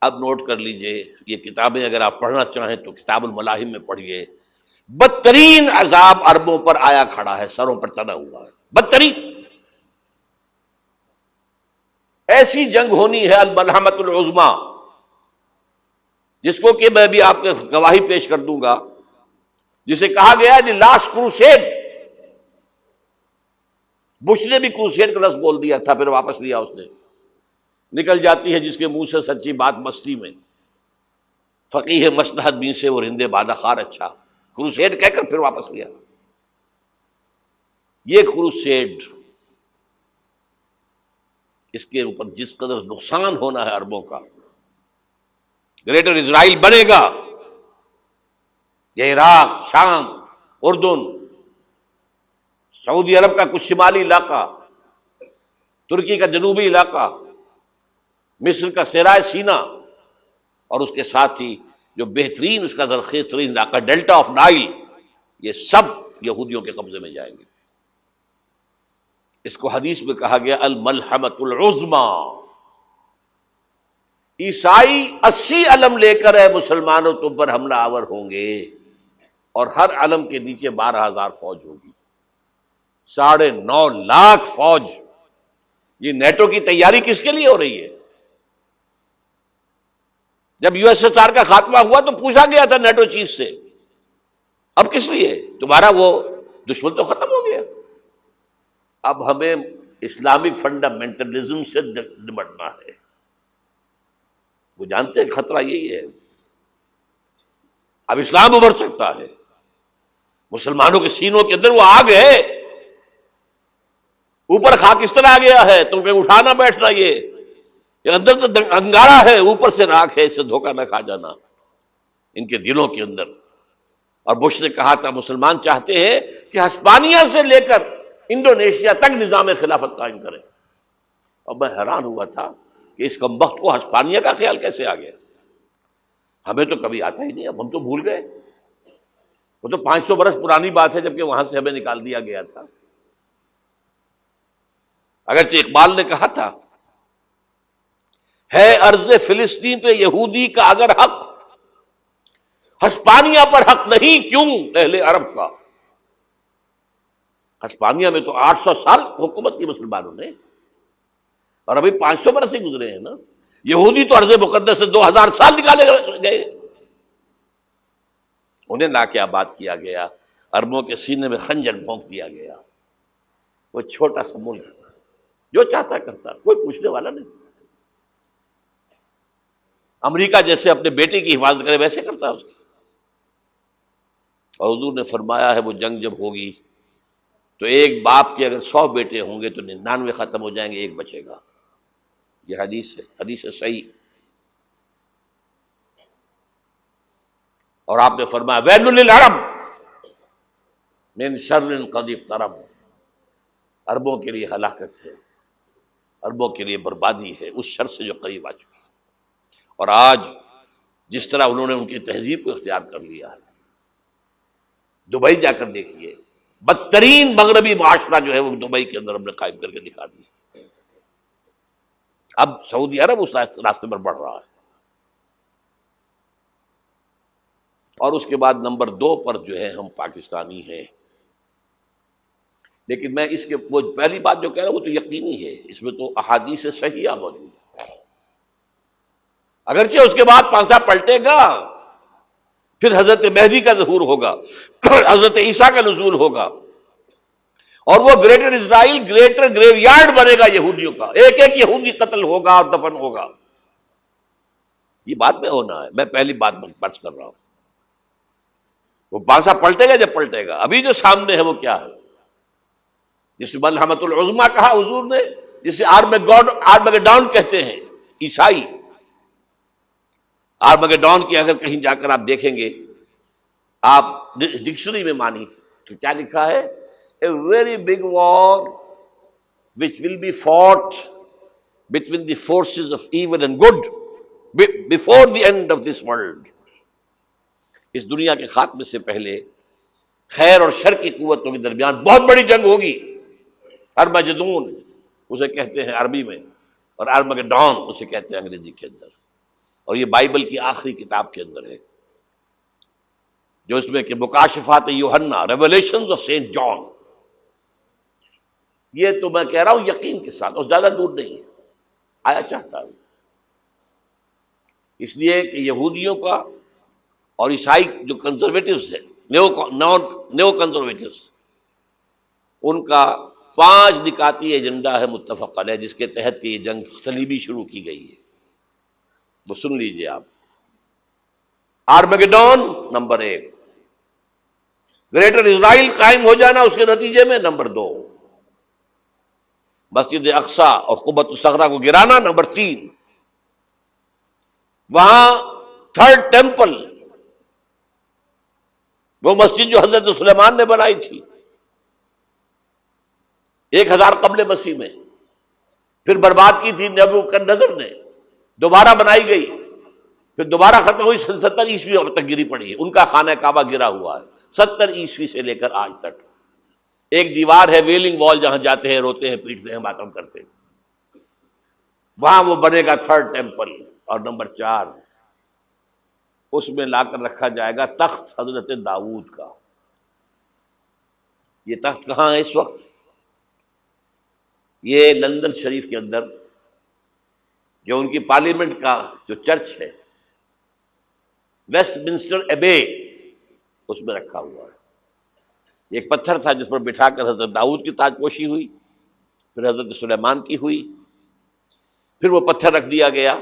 اب نوٹ کر لیجئے، یہ کتابیں اگر آپ پڑھنا چاہیں تو کتاب الملاحم میں پڑھیے. بدترین عذاب عربوں پر آیا کھڑا ہے، سروں پر چڑھا ہوا ہے، بدترین. ایسی جنگ ہونی ہے الملحمۃ العظمیٰ، جس کو کہ میں بھی آپ کے گواہی پیش کر دوں گا، جسے کہا گیا دی لاسٹ کروسیڈ. بش نے بھی کروسیڈ کا لفظ بول دیا تھا، پھر واپس لیا اس نے. نکل جاتی ہے جس کے منہ سے سچی بات مستی میں. فقیہ مصلحت بین سے وہ رندے بادہ خار اچھا، کروسیڈ کہہ کر پھر واپس لیا. یہ کروسیڈ، اس کے اوپر جس قدر نقصان ہونا ہے عربوں کا. گریٹر اسرائیل بنے گا، یہ عراق، شام، اردن، سعودی عرب کا کچھ شمالی علاقہ، ترکی کا جنوبی علاقہ، مصر کا صحرائے سینا، اور اس کے ساتھ ہی جو بہترین اس کا زرخیز ترین علاقہ ڈیلٹا آف نائل، یہ سب یہودیوں کے قبضے میں جائیں گے. اس کو حدیث میں کہا گیا الملحمۃ العظمیٰ. عیسائی 80 علم لے کر اے مسلمانوں تم پر حملہ آور ہوں گے، اور ہر علم کے نیچے 12,000 فوج ہوگی، 9.5 لاکھ فوج. یہ نیٹو کی تیاری کس کے لیے ہو رہی ہے؟ جب یو ایس ایس آر کا خاتمہ ہوا تو پوچھا گیا تھا نیٹو چیف سے، اب کس لیے؟ تمہارا وہ دشمن تو ختم ہو گیا، اب ہمیں اسلامک فنڈامنٹلزم سے نمٹنا ہے. وہ جانتے ہیں خطرہ یہی ہے. اب اسلام ابھر سکتا ہے، مسلمانوں کے سینوں کے اندر وہ آگ ہے، اوپر خاکستر آ گیا ہے، تم پہ اٹھانا بیٹھنا، یہ اندر تو انگارہ ہے، اوپر سے راکھ ہے، اس سے دھوکہ نہ کھا جانا ان کے دلوں کے اندر. اور بش نے کہا تھا مسلمان چاہتے ہیں کہ ہسپانیہ سے لے کر انڈونیشیا تک نظام خلافت قائم کریں. اور میں حیران ہوا تھا کہ اس کمبخت کو ہسپانیہ کا خیال کیسے آ گیا. ہمیں تو کبھی آتا ہی نہیں، اب ہم تو بھول گئے. وہ تو 500 برس پرانی بات ہے، جبکہ وہاں سے ہمیں نکال دیا گیا تھا. اگرچہ اقبال نے کہا تھا ہے ارض فلسطین پہ یہودی کا اگر حق، ہسپانیہ پر حق نہیں کیوں اہل عرب کا. ہسپانیہ میں تو 800 سال حکومت کی مسلمانوں نے، اور ابھی 500 برس ہی گزرے ہیں نا. یہودی تو ارض مقدس سے 2000 سال نکالے گئے. انہیں لا کے آباد کیا گیا، عربوں کے سینے میں خنجر بھونک دیا گیا. وہ چھوٹا سا ملک جو چاہتا کرتا، کوئی پوچھنے والا نہیں. امریکہ جیسے اپنے بیٹے کی حفاظت کرے ویسے کرتا اس کی. اور حضور نے فرمایا ہے وہ جنگ جب ہوگی تو ایک باپ کے اگر 100 بیٹے ہوں گے تو 99 ختم ہو جائیں گے، ایک بچے گا. یہ حدیث ہے، حدیث ہے صحیح. اور آپ نے فرمایا ویل للعرب من شر قد اقترب. عربوں کے لیے ہلاکت ہے، عربوں کے لیے بربادی ہے اس شر سے جو قریب آ چکی ہے. اور آج جس طرح انہوں نے ان کی تہذیب کو اختیار کر لیا ہے، دبئی جا کر دیکھیے، بدترین مغربی معاشرہ جو ہے وہ دبئی کے اندر ہم نے قائم کر کے دکھا دیا. اب سعودی عرب اس راستے پر بڑھ رہا ہے. اور اس کے بعد نمبر 2 پر جو ہے ہم پاکستانی ہیں. لیکن میں اس کے وہ پہلی بات جو کہہ رہا ہوں وہ تو یقینی ہے، اس میں تو احادیث صحیحہ موجود ہے. اگرچہ اس کے بعد پانسا پلٹے گا، پھر حضرت مہدی کا ظہور ہوگا، حضرت عیسیٰ کا نزول ہوگا، اور وہ گریٹر اسرائیل گریٹر گریو یارڈ بنے گا یہودیوں کا. ایک ایک یہودی قتل ہوگا اور دفن ہوگا. یہ بات میں ہونا ہے، میں پہلی بات برس کر رہا ہوں. وہ پانسا پلٹے گا جب پلٹے گا. ابھی جو سامنے ہے وہ کیا ہے؟ جسے ملحمۃ العظمیٰ کہا حضور نے، جسے آرمگیڈون کہتے ہیں عیسائی. آرمگیڈون کی اگر کہیں جا کر آپ دیکھیں گے، آپ ڈکشنری میں مانی تو کیا لکھا ہے؟ A very big war which will be fought between the forces of evil and good before the end of this world. اس دنیا کے خاتمے سے پہلے خیر اور شر کی قوتوں کے درمیان بہت بڑی جنگ ہوگی. ارمجدون اسے کہتے ہیں عربی میں، اور آرمگیڈون اسے کہتے ہیں انگریزی کے اندر. اور یہ بائبل کی آخری کتاب کے اندر ہے، جو اس میں کہ مکاشفات یوحنا، ریولیشنز آف سینٹ جان. یہ تو میں کہہ رہا ہوں یقین کے ساتھ، اور زیادہ دور نہیں ہے، آیا چاہتا ہوں. اس لیے کہ یہودیوں کا اور عیسائی جو کنزرویٹوز ہیں، نیو کنزرویٹوز، ان کا 5 نکاتی ایجنڈا ہے متفق علیہ، جس کے تحت کہ یہ جنگ صلیبی شروع کی گئی ہے. وہ سن لیجئے آپ. آرمیگیڈون نمبر 1، گریٹر اسرائیل قائم ہو جانا اس کے نتیجے میں نمبر 2، مسجد اقصی اور قبۃ الصخرہ کو گرانا نمبر 3، وہاں تھرڈ ٹیمپل، وہ مسجد جو حضرت سلیمان نے بنائی تھی 1000 قبل مسیح میں، پھر برباد کی تھی نیبوکدنیزر نے، دوبارہ بنائی گئی، پھر دوبارہ ختم ہوئی 70 عیسوی تک گری پڑی ہے. ان کا خانہ کعبہ گرا ہوا ہے 70 عیسوی سے لے کر آج تک. ایک دیوار ہے ویلنگ وال، جہاں جاتے ہیں، روتے ہیں، پیٹتے ہیں، ماتم کرتے ہیں، وہاں وہ بنے گا تھرڈ ٹیمپل. اور نمبر 4، اس میں لا کر رکھا جائے گا تخت حضرت داؤد کا. یہ تخت کہاں ہے اس وقت؟ یہ لندن شریف کے اندر، جو ان کی پارلیمنٹ کا جو چرچ ہے، ویسٹ منسٹر ایبے، اس میں رکھا ہوا ہے. ایک پتھر تھا جس پر بٹھا کر حضرت داؤد کی تاج پوشی ہوئی، پھر حضرت سلیمان کی ہوئی، پھر وہ پتھر رکھ دیا گیا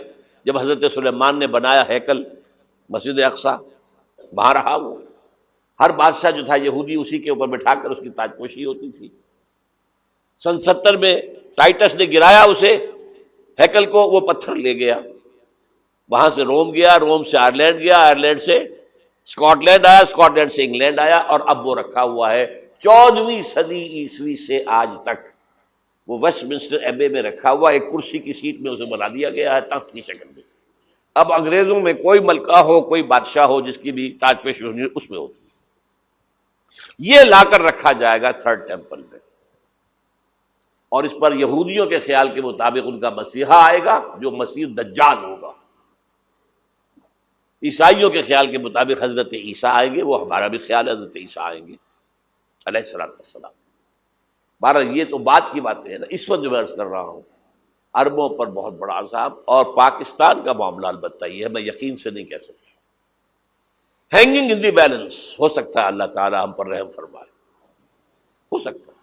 جب حضرت سلیمان نے بنایا ہیکل مسجد اقصی، وہاں رہا وہ. ہر بادشاہ جو تھا یہودی اسی کے اوپر بٹھا کر اس کی تاج پوشی ہوتی تھی. سن 70 میں ٹائٹس نے گرایا اسے، ہیکل کو، وہ پتھر لے گیا، وہاں سے روم گیا، روم سے آئرلینڈ گیا، آئرلینڈ سے اسکاٹ لینڈ آیا، اسکاٹ لینڈ سے انگلینڈ آیا، اور اب وہ رکھا ہوا ہے 14ویں صدی عیسوی سے آج تک. وہ ویسٹ منسٹر ایبے میں رکھا ہوا، ایک کرسی کی سیٹ میں اسے بنا دیا گیا ہے تخت کی شکل میں. اب انگریزوں میں کوئی ملکہ ہو، کوئی بادشاہ ہو جس کی بھی تاج پوشی ہونی اس میں ہوتی. یہ لا کر رکھا جائے گا تھرڈ ٹیمپل میں، اور اس پر یہودیوں کے خیال کے مطابق ان کا مسیحا آئے گا جو مسیح دجال ہوگا. عیسائیوں کے خیال کے مطابق حضرت عیسیٰ آئیں گے، وہ ہمارا بھی خیال ہے حضرت عیسیٰ آئیں گے علیہ السلام. بہرحال یہ تو بات کی باتیں ہیں نا. اس وقت جو میں عرض کر رہا ہوں، عربوں پر بہت بڑا عذاب، اور پاکستان کا معاملہ البتہ یہ ہے، میں یقین سے نہیں کہہ سکتا. ہینگنگ ان دی بیلنس، ہو سکتا ہے اللہ تعالی ہم پر رحم فرمائے، ہو سکتا ہے،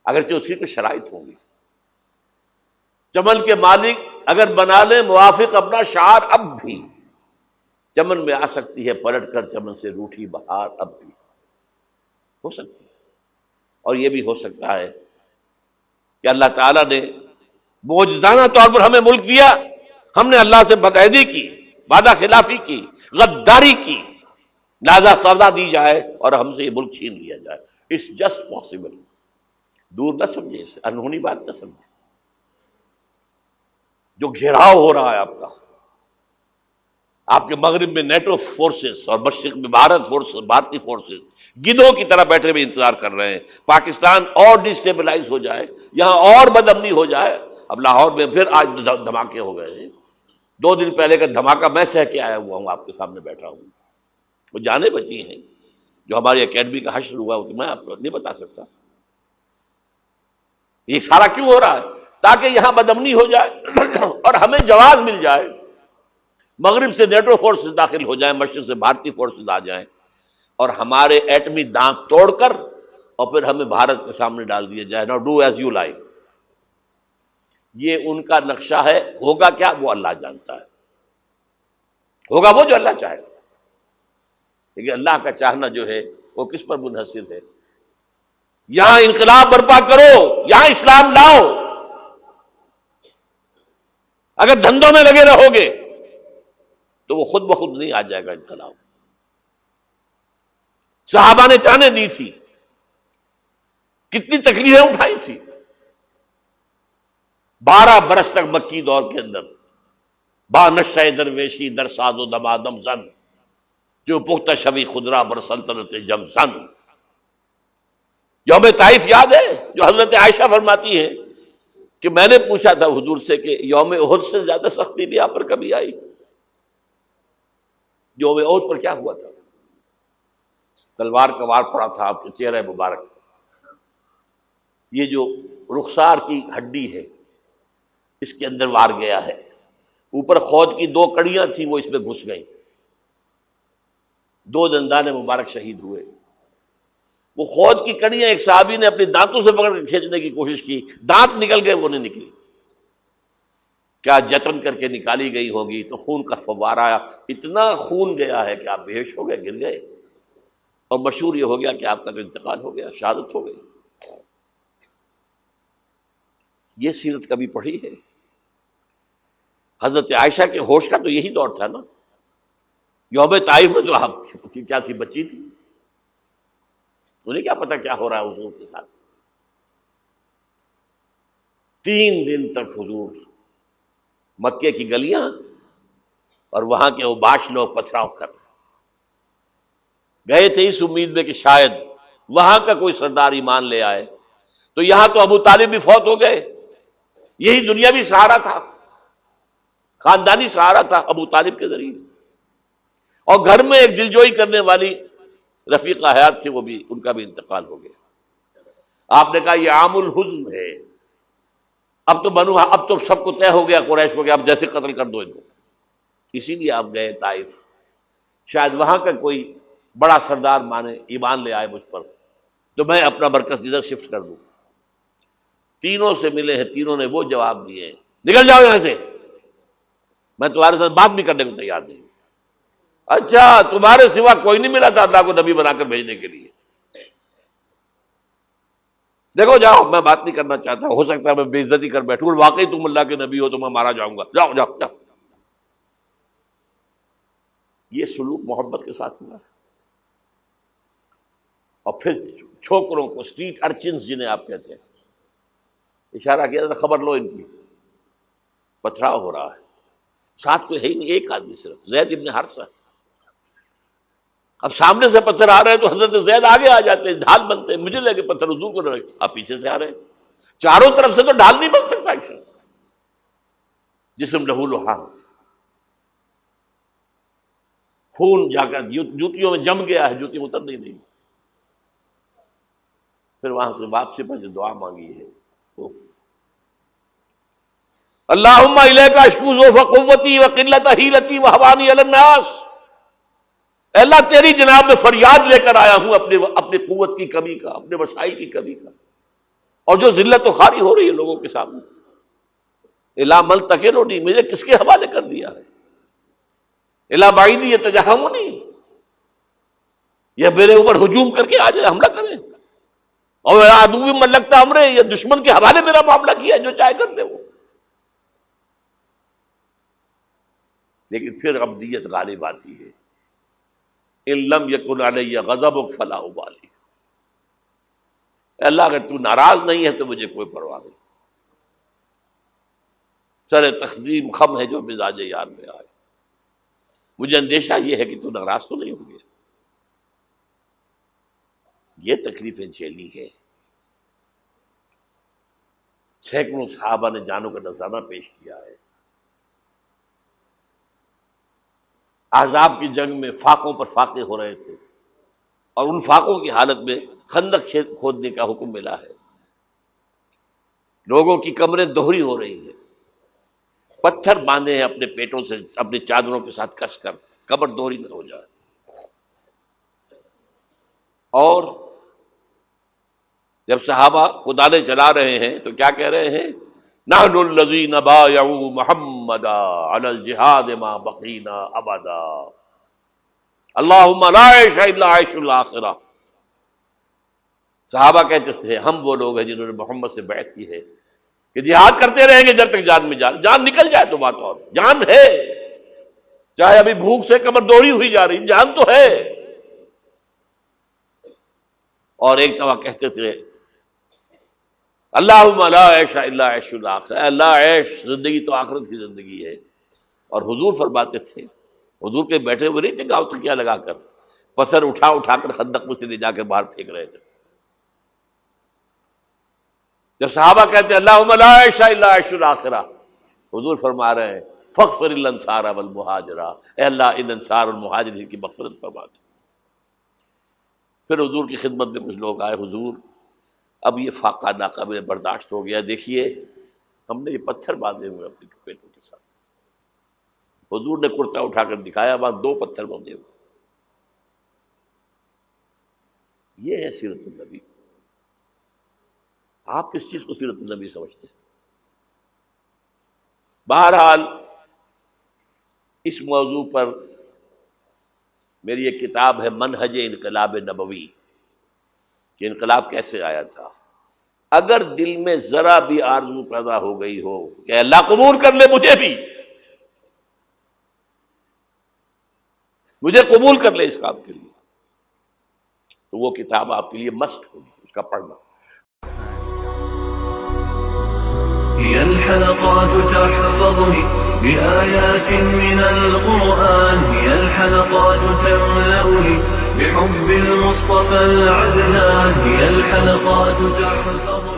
اگرچہ اس کی کچھ شرائط ہوں گی. چمن کے مالک اگر بنا لیں موافق اپنا شعار، اب بھی چمن میں آ سکتی ہے پلٹ کر چمن سے روٹھی بہار، اب بھی ہو سکتی ہے. اور یہ بھی ہو سکتا ہے کہ اللہ تعالیٰ نے معجزانہ طور پر ہمیں ملک دیا، ہم نے اللہ سے بدعہدی کی، وعدہ خلافی کی، غداری کی، لہذا سزا دی جائے اور ہم سے یہ ملک چھین لیا جائے. It's just possible. دور نہ سمجھے اسے، انہونی بات نہ سمجھے. جو گھیراؤ ہو رہا ہے آپ کا، آپ کے مغرب میں نیٹو فورسز اور مشرق میں بھارتی فورسز گدھوں کی طرح بیٹھے ہوئے انتظار کر رہے ہیں پاکستان اور ڈسٹیبلائز ہو جائے، یہاں اور بدامنی ہو جائے. اب لاہور میں پھر آج دھماکے ہو گئے ہیں. 2 دن پہلے کا دھماکہ میں سہ کے آیا ہوا ہوں، آپ کے سامنے بیٹھا ہوں. وہ جانیں بچی ہیں جو ہماری اکیڈمی کا حشر ہوا، وہ میں آپ کو نہیں بتا سکتا. یہ سارا کیوں ہو رہا ہے؟ تاکہ یہاں بدامنی ہو جائے اور ہمیں جواز مل جائے. مغرب سے نیٹو فورسز داخل ہو جائیں، مشرق سے بھارتی فورسز آ جائیں، اور ہمارے ایٹمی دانت توڑ کر اور پھر ہمیں بھارت کے سامنے ڈال دیا جائے. Now do as you like. یہ ان کا نقشہ ہے. ہوگا کیا وہ اللہ جانتا ہے، ہوگا وہ جو اللہ چاہے. لیکن اللہ کا چاہنا جو ہے وہ کس پر منحصر ہے؟ یہاں انقلاب برپا کرو، یہاں اسلام لاؤ. اگر دھندوں میں لگے رہو گے تو وہ خود بخود نہیں آ جائے گا انقلاب. صحابہ نے جانیں دی تھی، کتنی تکلیفیں اٹھائی تھی. 12 برس تک مکی دور کے اندر با نشہ درویشی در ساز و دمادم زن، جو پختہ شبی خدرا بر سلطنت جم زن. یوم طائف یاد ہے جو حضرت عائشہ فرماتی ہے کہ میں نے پوچھا تھا حضور سے کہ یوم احد سے زیادہ سختی بھی آپ پر کبھی آئی؟ یوم احد پر کیا ہوا تھا؟ تلوار کا وار پڑا تھا آپ کے چہرہ مبارک، یہ جو رخسار کی ہڈی ہے اس کے اندر وار گیا ہے، اوپر خود کی 2 کڑیاں تھیں وہ اس میں گھس گئیں، 2 دندان مبارک شہید ہوئے۔ وہ خود کی کڑیاں ایک صحابی نے اپنے دانتوں سے پکڑ کے کھینچنے کی کوشش کی، دانت نکل گئے، وہ نہیں نکلی، کیا جتن کر کے نکالی گئی ہوگی تو خون کا فوارہ آیا، اتنا خون گیا ہے کہ آپ بے ہوش ہو گئے، گر گئے، اور مشہور یہ ہو گیا کہ آپ کا تو انتقال ہو گیا، شہادت ہو گئی۔ یہ سیرت کبھی پڑھی ہے؟ حضرت عائشہ کے ہوش کا تو یہی دور تھا نا، یوم طائف میں جو آپ کی کیا تھی، بچی تھی، انہیں کیا پتا کیا ہو رہا ہے حضور کے ساتھ۔ 3 دن تک حضور مکے کی گلیاں اور وہاں کے اوباش لوگ پتھراؤ کر گئے تھے اس امید میں کہ شاید وہاں کا کوئی سردار ایمان لے آئے، تو یہاں تو ابو طالب بھی فوت ہو گئے، یہی دنیاوی سہارا تھا، خاندانی سہارا تھا ابو طالب کے ذریعے، اور گھر میں ایک دلجوئی کرنے والی رفیقہ حیات تھی، وہ بھی، ان کا بھی انتقال ہو گیا۔ آپ نے کہا یہ عام الحزن ہے، اب تو سب کو طے ہو گیا قریش کو کہ اب جیسے قتل کر دو ان کو، اسی لیے آپ گئے طائف، شاید وہاں کا کوئی بڑا سردار مانے ایمان لے آئے مجھ پر تو میں اپنا مرکز ادھر شفٹ کر دوں۔ تینوں سے ملے ہیں، تینوں نے وہ جواب دیے، نکل جاؤ یہاں سے، میں تمہارے ساتھ بات بھی کرنے کو تیار نہیں۔ اچھا، تمہارے سوا کوئی نہیں ملا تھا اللہ کو نبی بنا کر بھیجنے کے لیے؟ دیکھو جاؤ، میں بات نہیں کرنا چاہتا، ہو سکتا ہے میں بے عزتی کر بیٹھوں، واقعی تم اللہ کے نبی ہو تو میں مارا جاؤں گا، جاؤ جاؤ جاؤ۔ یہ سلوک محبت کے ساتھ ہوا ہے۔ اور پھر چھوکروں کو، اسٹریٹ ارچنز جنہیں آپ کہتے ہیں، اشارہ کیا تھا، خبر لو ان کی، پتھراؤ ہو رہا ہے، ساتھ کوئی ہے ہی نہیں، ایک آدمی صرف، زید ابن حارثہ۔ اب سامنے سے پتھر آ رہے ہیں تو حضرت زید آگے آ جاتے ہیں، ڈھال بنتے ہیں، مجھے لگے پتھر حضور کو لگے، آپ پیچھے سے آ رہے ہیں، چاروں طرف سے تو ڈھال نہیں بن سکتا ایک شخص، جسم لہو لہان، خون جا کر جوتیوں میں جم گیا ہے، جوتی اتر نہیں رہی۔ پھر وہاں سے واپسی پر جو دعا مانگی ہے، اللہم الیک اشکو ضعف قوتی وقلت حیلتی وہوانی علی الناس، اے اللہ تیری جناب میں فریاد لے کر آیا ہوں اپنی قوت کی کمی کا، اپنے وسائل کی کمی کا، اور جو ذلت و خواری ہو رہی ہے لوگوں کے سامنے، الا مل تکلنی، مجھے کس کے حوالے کر دیا ہے، الا بعیدی یتجہمنی، یہ میرے اوپر ہجوم کر کے آ جائے، حملہ کرے، اور عدو من لگتا امرے، یہ دشمن کے حوالے میرا معاملہ کیا، جو چاہے کر دے وہ۔ لیکن پھر عبدیت غالب آتی ہے، ان لم یکن علی غضبک فلا ابالی، اللہ اگر تو ناراض نہیں ہے تو مجھے کوئی پرواہ نہیں، سر تقدیم خم ہے جو مزاج یار میں آئے، مجھے اندیشہ یہ ہے کہ تو ناراض تو نہیں ہو گیا۔ یہ تکلیفیں جھیلی ہے، سینکڑوں صحابہ نے جانوں کا نذرانہ پیش کیا ہے، احزاب کی جنگ میں فاقوں پر فاقے ہو رہے تھے، اور ان فاقوں کی حالت میں خندق کھودنے کا حکم ملا ہے، لوگوں کی کمریں دوہری ہو رہی ہیں، پتھر باندھے ہیں اپنے پیٹوں سے، اپنی چادروں کے ساتھ کس کر کمر دوہری نہ ہو جائے۔ اور جب صحابہ کدالیں چلا رہے ہیں تو کیا کہہ رہے ہیں؟ نحن الذین بایعوا محمدا علی الجہاد ما بقینا ابدا، اللہم لا عیش الا عیش الاخرہ۔ صحابہ کہتے تھے ہم وہ لوگ ہیں جنہوں نے محمد سے بیعت کی ہے کہ جہاد کرتے رہیں گے جب تک جان میں جان نکل جائے تو بات اور، جان ہے، چاہے ابھی بھوک سے کمر دوہری ہوئی جا رہی، جان تو ہے۔ اور ایک دفعہ کہتے تھے اللہم لا عیش الا عیش الاخرہ، اللہ عیش، زندگی تو آخرت کی زندگی ہے۔ اور حضور فرماتے تھے، حضور کے بیٹھے ہوئے نہیں تھے گاؤں تکیہ لگا کر، پتھر اٹھا اٹھا کر خندق میں سے لے جا کر باہر پھینک رہے تھے۔ جب صحابہ کہتے ہیں اللہم لا عیش الا عیش الآخرہ، حضور فرما رہے ہیں فاغفر الانصار والمہاجرہ، اے اللہ ان انصار اور مہاجرین کی مغفرت فرما دے۔ پھر حضور کی خدمت میں کچھ لوگ آئے، حضور اب یہ فاقہ ناقابل برداشت ہو گیا، دیکھیے ہم نے یہ پتھر باندھے ہوئے اپنے پیٹوں کے ساتھ۔ حضور نے کرتا اٹھا کر دکھایا، وہاں 2 پتھر باندھے ہوئے۔ یہ ہے سیرت النبی۔ آپ کس چیز کو سیرت النبی سمجھتے ہیں؟ بہرحال اس موضوع پر میری ایک کتاب ہے منہج انقلاب نبوی، کہ انقلاب کیسے آیا تھا۔ اگر دل میں ذرا بھی آرزو پیدا ہو گئی ہو کہ اللہ قبول کر لے مجھے بھی، مجھے قبول کر لے اس کام کے لیے، تو وہ کتاب آپ کے لیے مست ہوگی، اس کا پڑھنا۔ هي الحلقات تحفظني بآيات من القرآن، هي الحلقات تملأني بحب المصطفى العدنان، هي الحلقات تحفظني